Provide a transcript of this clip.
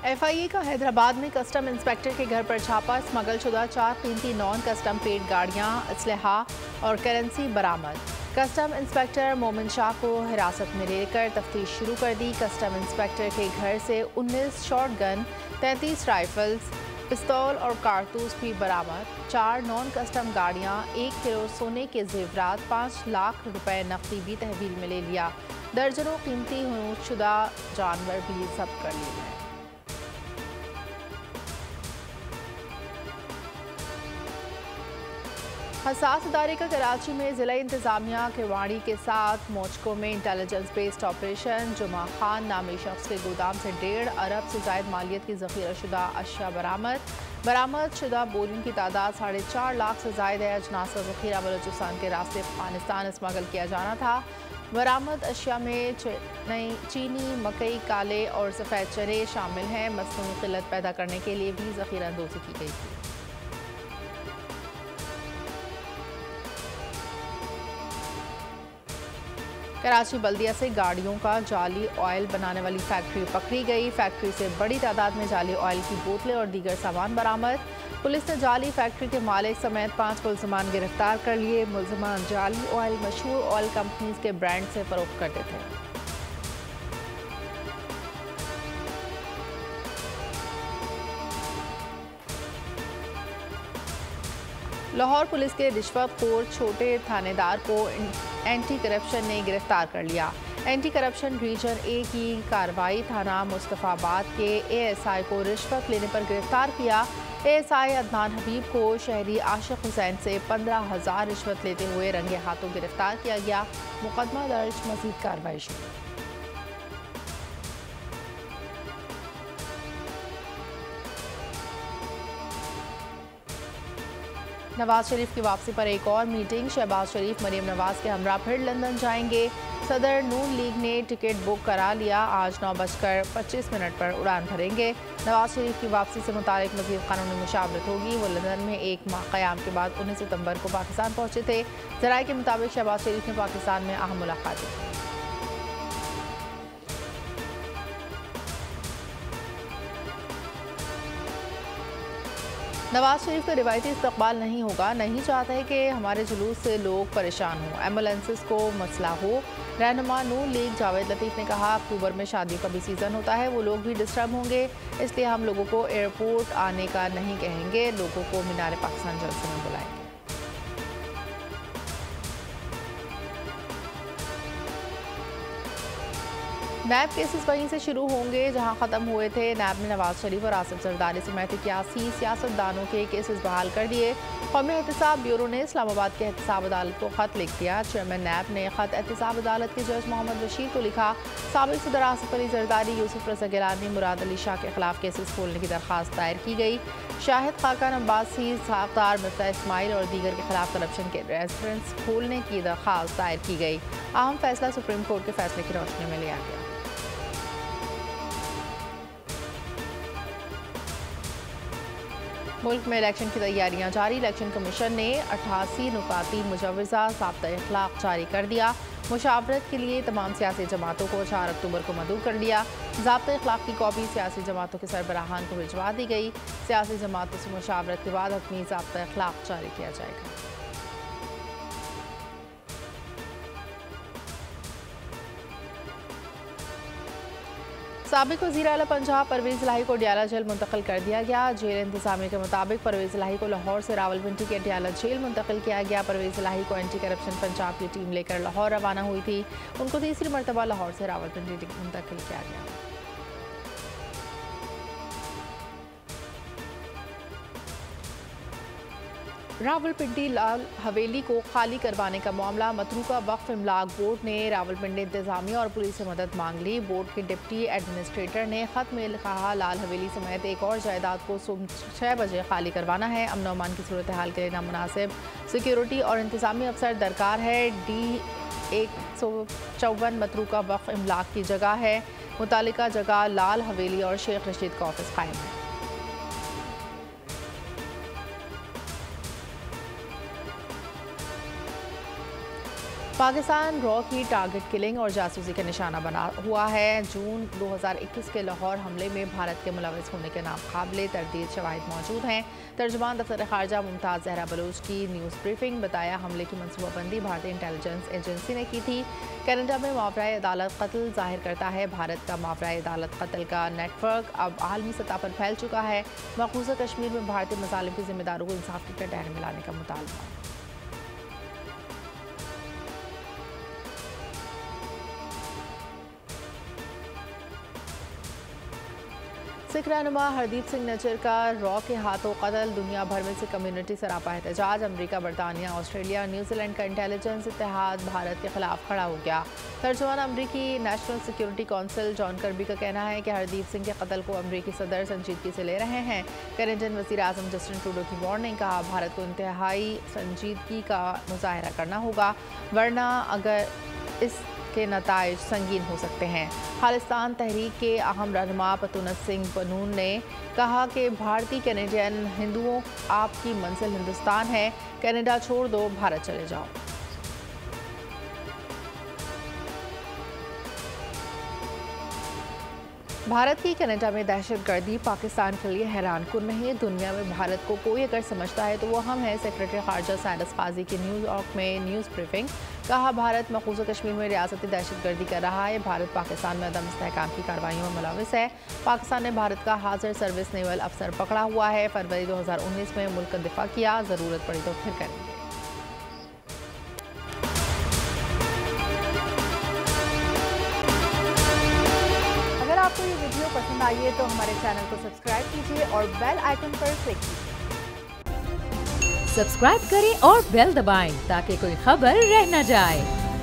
FIA का हैदराबाद में custom inspector के घर पर छापा, स्मगलशुदा 4 कीमती नॉन कस्टम पेड गाड़ियां, असलहा और करेंसी बरामद। कस्टम इंस्पेक्टर मोमिन शाह को हिरासत में लेकर तफ्तीश शुरू कर दी। कस्टम इंस्पेक्टर के घर से 19 शॉर्ट गन, 33 राइफल्स, पिस्तौल और कारतूस भी बरामद। 4 नॉन कस्टम गाड़ियां, 1 किलो सोने के जेवरात, 5 लाख रुपए नकदी भी तहवील में ले लिया। दर्जनों कीमती हुनूतशुदा जानवर भी जब्त कर लिए गए। हसास इदारे का कराची में ज़िला इंतज़ामिया के वाणी के साथ मोचको में इंटेलिजेंस बेस्ड ऑपरेशन। जुमा खान नामी शख्स के गोदाम से 1.5 अरब से ज़ायद मालियत की ज़ख़ीराशुदा अशिया बरामद शुदा बोरियों की तादाद 4.5 लाख से ज़ायद है। अजनास का ज़ख़ीरा बलूचिस्तान के रास्ते अफ़गानिस्तान स्मगल किया जाना था। बरामद अशिया में चीनी, मकई, काले और सफ़ेद चने शामिल हैं। मसनूई क़िल्लत पैदा करने के लिए भी ज़ख़ीरा अंदोज़ी की गई थी। कराची बल्दिया से गाड़ियों का जाली ऑयल बनाने वाली फैक्ट्री पकड़ी गई। फैक्ट्री से बड़ी तादाद में जाली ऑयल की बोतलें और दीगर सामान बरामद। पुलिस ने जाली फैक्ट्री के मालिक समेत 5 मुलजमान गिरफ्तार कर लिए। मुलजमान जाली ऑयल मशहूर ऑयल कंपनीज के ब्रांड से फरोख्त करते थे। लाहौर पुलिस के रिश्वतखोर छोटे थानेदार को एंटी करप्शन ने गिरफ्तार कर लिया। एंटी करप्शन रीजन ए की कार्रवाई थाना मुस्तफ़ाबाद के ASI को रिश्वत लेने पर गिरफ्तार किया। ASI अदनान हबीब को शहरी आशिक हुसैन से 15,000 रिश्वत लेते हुए रंगे हाथों गिरफ्तार किया गया। मुकदमा दर्ज, मज़ीद कार्रवाई शुरू। नवाज शरीफ की वापसी पर एक और मीटिंग। शहबाज शरीफ मरीम नवाज के हमरा फिर लंदन जाएंगे। सदर नून लीग ने टिकट बुक करा लिया। आज 9:25 पर उड़ान भरेंगे। नवाज शरीफ की वापसी से मुतालिक मज़ीद कानूनी मुशावरत होगी। वो लंदन में 1 माह क़याम के बाद 19 सितंबर को पाकिस्तान पहुंचे थे। ज़राए के मुताबिक शहबाज शरीफ ने पाकिस्तान में अहम मुलाकातें की। नवाज शरीफ का रिवायती इस्तकबाल नहीं होगा। नहीं चाहते कि हमारे जुलूस से लोग परेशान हों, एम्बुलेंसेस को मसला हो। रहनुमा नून लीग जावेद लतीफ़ ने कहा, अक्टूबर में शादियों का भी सीज़न होता है, वो लोग भी डिस्टर्ब होंगे, इसलिए हम लोगों को एयरपोर्ट आने का नहीं कहेंगे, लोगों को मीनार पाकिस्तान जलसे में बुलाएंगे। नैब केसेस वहीं से शुरू होंगे जहां ख़त्म हुए थे। नैब ने नवाज शरीफ और आसिफ जरदारी समेत 81 सियासतदानों के केसेस बहाल कर दिए। कौमी एहतसाब ब्यूरो ने इस्लामाबाद के एहतसाब अदालत को ख़त लिख दिया। चेयरमैन नैब ने ख़त एहतसाब अदालत के जज मोहम्मद रशीद को लिखा। साबिक़ सदर आसिफ अली जरदारी, यूसुफ रज़ा गिलानी, मुराद अली शाह के खिलाफ केसेस खोलने की दरख्वास्त दायर की गई। शाहिद खाकान अब्बासी, साख्तार मिर्ज़ा इस्माइल और दीगर के खिलाफ करप्शन के रेस्टोरेंट्स खोलने की दरख्वास्त दायर की गई। अहम फैसला सुप्रीम कोर्ट के फैसले की रोशनी में लिया गया। मुल्क में इलेक्शन की तैयारियां जारी। इलेक्शन कमीशन ने 88 नुकाती मुजवज़ा ज़ाब्ता इखलाक जारी कर दिया। मुशावरत के लिए तमाम सियासी जमातों को 4 अक्टूबर को मदऊ कर दिया। ज़ाब्ता इखलाक की कॉपी सियासी जमातों के सरबराहान को भिजवा दी गई। सियासी जमातों से मुशावरत के बाद हतमी ज़ाब्ता इखलाक जारी किया जाएगा। साबिक़ वज़ीर आला पंजाब परवेज़ इलाही को डयाला जेल मुंतकिल कर दिया गया। जेल इंतज़ामिया के मुताबिक परवेज़ इलाही को लाहौर से रावलपिंडी के डयाला जेल मुंतकिल किया गया। परवेज़ इलाही को एंटी करप्शन पंजाब की टीम लेकर लाहौर रवाना हुई थी। उनको तीसरी मरतबा लाहौर से रावलपिंडी मुंतकिल किया गया। रावलपिंडी लाल हवेली को खाली करवाने का मामला। मतरूका वक्फ इमलाक बोर्ड ने रावलपिंडी इंतजामिया और पुलिस से मदद मांग ली। बोर्ड के डिप्टी एडमिनिस्ट्रेटर ने खत में कहा, लाल हवेली समेत एक और जायदाद को सुबह 6 बजे खाली करवाना है। अमन अमान की सूरत हाल के लिए नामुनासिब सिक्योरिटी और इंतजामी अफसर दरकार है। D154 मतरूका वक्फ इमलाक की जगह है। मुतालिका जगह लाल हवेली और शेख रशीद का ऑफिस कायम है। पाकिस्तान रॉ की टारगेट किलिंग और जासूसी का निशाना बना हुआ है। जून 2021 के लाहौर हमले में भारत के मुलविस होने के नाकाबिले तरदीद शवाहिद मौजूद हैं। तर्जुमान दफ्तर खारजा मुमताज़ जहरा बलोच की न्यूज़ ब्रीफिंग बताया, हमले की मनसूबाबंदी भारतीय इंटेलिजेंस एजेंसी ने की थी। कनाडा में मावराए अदालत कत्ल जाहिर करता है भारत का मावराए अदालत कत्ल का नेटवर्क अब आलमी सतह पर फैल चुका है। मकबूजा कश्मीर में भारतीय मसालिम के जिम्मेदारों को इंसाफ की कटहर में लाने का मुतालबा। सिख रहनुमा हरदीप सिंह नज्जर का रॉ के हाथों कत्ल, दुनिया भर में से कम्युनिटी सरापा एहतजाज। अमरीका, बरतानिया, ऑस्ट्रेलिया, न्यूजीलैंड का इंटेलिजेंस इत्तेहाद भारत के खिलाफ खड़ा हो गया। तर्जुमान अमरीकी national security council John Kirby का कहना है कि हरदीप सिंह के कत्ल को अमरीकी सदर संजीदगी से ले रहे हैं। कैनेडियन वज़ीर आज़म जस्टिन ट्रूडो की वार्निंग, कहा भारत को इंतहाई संजीदगी का मुजाहरा करना होगा, वरना अगर इस के नताइज संगीन हो सकते हैं। खालिस्तान तहरीक के अहम रहनुमा पतुनत सिंह बनून ने कहा कि भारतीय कैनेडियन हिंदुओं, आपकी मंजिल हिंदुस्तान है, कनाडा छोड़ दो, भारत चले जाओ। भारत की कनाडा में दहशतगर्दी पाकिस्तान के लिए हैरान कुन नहीं है। दुनिया में भारत को कोई अगर समझता है तो वो हम हैं। सेक्रेटरी खारजा सैडस काजी की न्यूयॉर्क में न्यूज़ ब्रीफिंग, कहा भारत मकबूजा कश्मीर में रियासती दहशतगर्दी कर रहा है। भारत पाकिस्तान में अदम इस्तेहकाम की कार्रवाइयों में मुलविस है। पाकिस्तान ने भारत का हाजिर सर्विस नेवल अफसर पकड़ा हुआ है। फरवरी 2019 में मुल्क का दिफा किया, ज़रूरत पड़ी तो फिर करेंगे। अगर आपको ये वीडियो पसंद आई है तो हमारे चैनल को सब्सक्राइब कीजिए और बेल आइकन पर क्लिक कीजिए। सब्सक्राइब करें और बेल दबाएं ताकि कोई खबर रह न जाए।